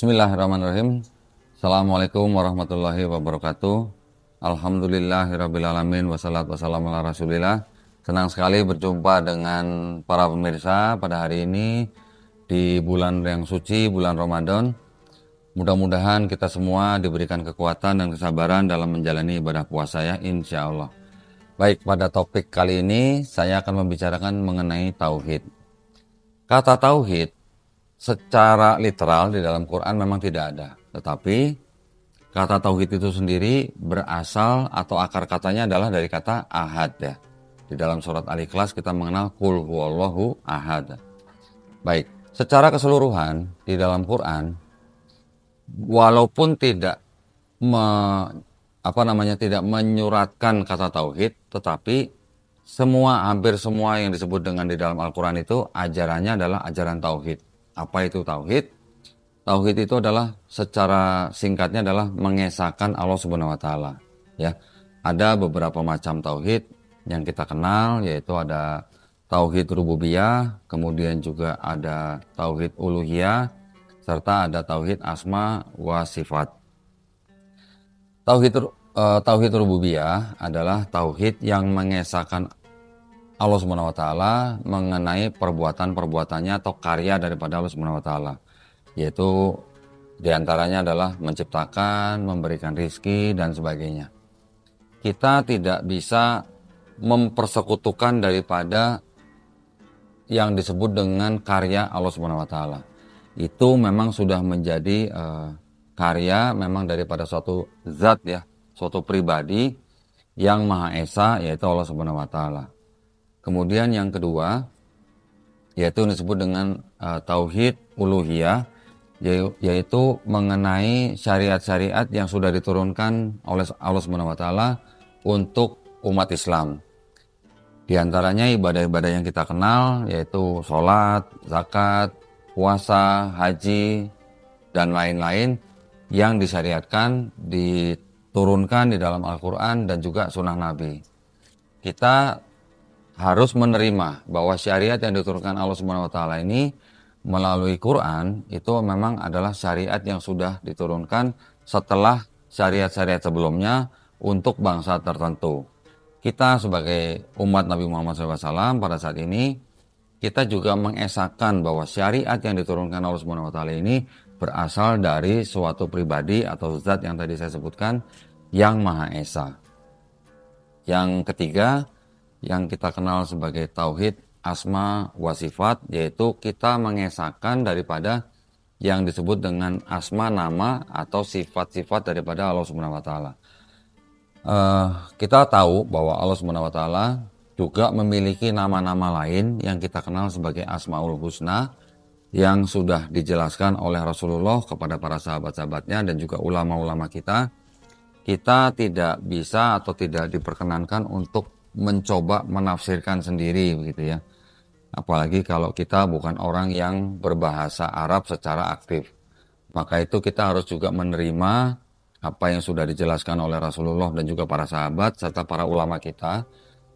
Bismillahirrahmanirrahim. Assalamualaikum warahmatullahi wabarakatuh. Alhamdulillahirrabbilalamin. Wassalatu wassalamu ala rasulillah. Senang sekali berjumpa dengan para pemirsa pada hari ini di bulan yang suci, bulan Ramadan. Mudah-mudahan kita semua diberikan kekuatan dan kesabaran dalam menjalani ibadah puasa ya, insya Allah. Baik, pada topik kali ini saya akan membicarakan mengenai tauhid. Kata tauhid secara literal di dalam Quran memang tidak ada. Tetapi kata tauhid itu sendiri berasal atau akar katanya adalah dari kata ahad ya. Di dalam surat Al-Ikhlas kita mengenal qul huwallahu ahad. Baik, secara keseluruhan di dalam Quran walaupun tidak tidak menyuratkan kata tauhid, tetapi hampir semua yang disebut dengan di dalam Al-Quran itu ajarannya adalah ajaran tauhid. Apa itu tauhid? Tauhid itu adalah secara singkatnya adalah mengesahkan Allah Subhanahu wa taala, ya. Ada beberapa macam tauhid yang kita kenal, yaitu ada tauhid rububiyah, kemudian juga ada tauhid uluhiyah, serta ada tauhid asma wa sifat. Tauhid rububiyah adalah tauhid yang mengesahkan Allah Subhanahu wa taala mengenai perbuatan-perbuatannya atau karya daripada Allah Subhanahu wa taala. Yaitu diantaranya adalah menciptakan, memberikan rizki dan sebagainya. Kita tidak bisa mempersekutukan daripada yang disebut dengan karya Allah Subhanahu wa taala. Itu memang sudah menjadi karya memang daripada suatu zat ya, suatu pribadi yang Maha Esa, yaitu Allah Subhanahu wa taala. Kemudian yang kedua yaitu disebut dengan tauhid uluhiyah, yaitu mengenai syariat-syariat yang sudah diturunkan oleh Allah Subhanahu wa taala untuk umat Islam. Di antaranya ibadah-ibadah yang kita kenal yaitu sholat, zakat, puasa, haji dan lain-lain yang disyariatkan, diturunkan di dalam Al-Quran dan juga sunnah Nabi. Kita harus menerima bahwa syariat yang diturunkan Allah Subhanahu wa taala ini melalui Quran itu memang adalah syariat yang sudah diturunkan setelah syariat-syariat sebelumnya untuk bangsa tertentu. Kita sebagai umat Nabi Muhammad SAW pada saat ini kita juga mengesahkan bahwa syariat yang diturunkan Allah Subhanahu wa taala ini berasal dari suatu pribadi atau zat yang tadi saya sebutkan yang Maha Esa. Yang ketiga yang kita kenal sebagai tauhid asma wa sifat, yaitu kita mengesahkan daripada yang disebut dengan asma, nama atau sifat-sifat daripada Allah Subhanahu wa taala. Kita tahu bahwa Allah Subhanahu wa taala juga memiliki nama-nama lain yang kita kenal sebagai Asmaul Husna yang sudah dijelaskan oleh Rasulullah kepada para sahabat-sahabatnya dan juga ulama-ulama kita. Kita tidak bisa atau tidak diperkenankan untuk mencoba menafsirkan sendiri begitu ya. Apalagi kalau kita bukan orang yang berbahasa Arab secara aktif. Maka itu kita harus juga menerima apa yang sudah dijelaskan oleh Rasulullah dan juga para sahabat serta para ulama kita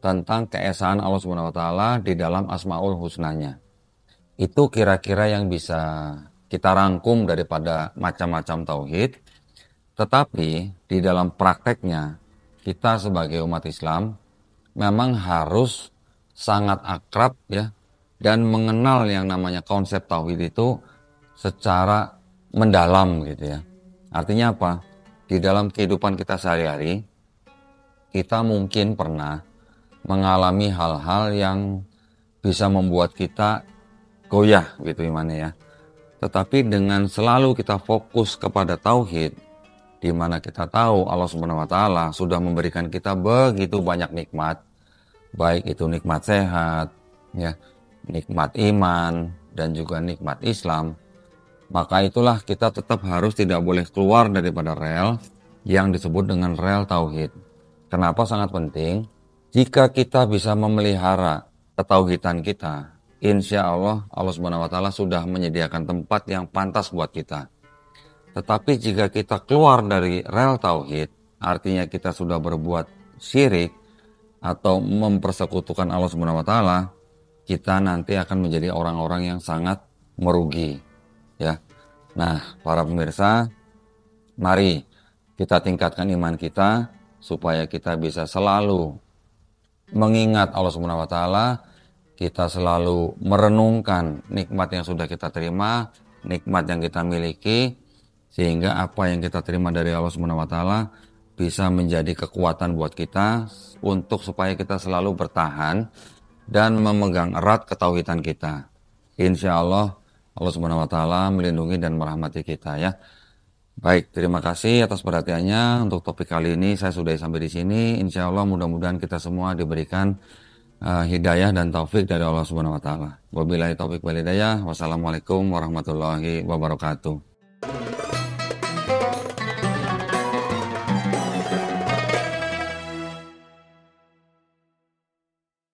tentang keesaan Allah Subhanahu wa taala di dalam Asmaul Husnanya. Itu kira-kira yang bisa kita rangkum daripada macam-macam tauhid. Tetapi di dalam prakteknya kita sebagai umat Islam memang harus sangat akrab ya dan mengenal yang namanya konsep tauhid itu secara mendalam gitu ya. Artinya apa? Di dalam kehidupan kita sehari-hari kita mungkin pernah mengalami hal-hal yang bisa membuat kita goyah gitu imannya ya. Tetapi dengan selalu kita fokus kepada tauhid, di mana kita tahu Allah Subhanahu wa taala sudah memberikan kita begitu banyak nikmat, baik itu nikmat sehat, ya, nikmat iman dan juga nikmat Islam. Maka itulah kita tetap harus tidak boleh keluar daripada rel yang disebut dengan rel tauhid. Kenapa sangat penting? Jika kita bisa memelihara ketauhidan kita, insya Allah Allah Subhanahu wa taala sudah menyediakan tempat yang pantas buat kita. Tetapi jika kita keluar dari rel tauhid, artinya kita sudah berbuat syirik atau mempersekutukan Allah Subhanahu wa taala, kita nanti akan menjadi orang-orang yang sangat merugi, ya. Nah, para pemirsa, mari kita tingkatkan iman kita supaya kita bisa selalu mengingat Allah Subhanahu wa taala, kita selalu merenungkan nikmat yang sudah kita terima, nikmat yang kita miliki, sehingga apa yang kita terima dari Allah Subhanahu wa taala bisa menjadi kekuatan buat kita untuk supaya kita selalu bertahan dan memegang erat ketauhidan kita. Insya Allah Allah Subhanahu wa taala melindungi dan merahmati kita ya. Baik, terima kasih atas perhatiannya. Untuk topik kali ini saya sudah sampai di sini. Insya Allah mudah-mudahan kita semua diberikan hidayah dan taufik dari Allah Subhanahu wa taala. Wabillahi taufik wal hidayah. Wassalamualaikum warahmatullahi wabarakatuh.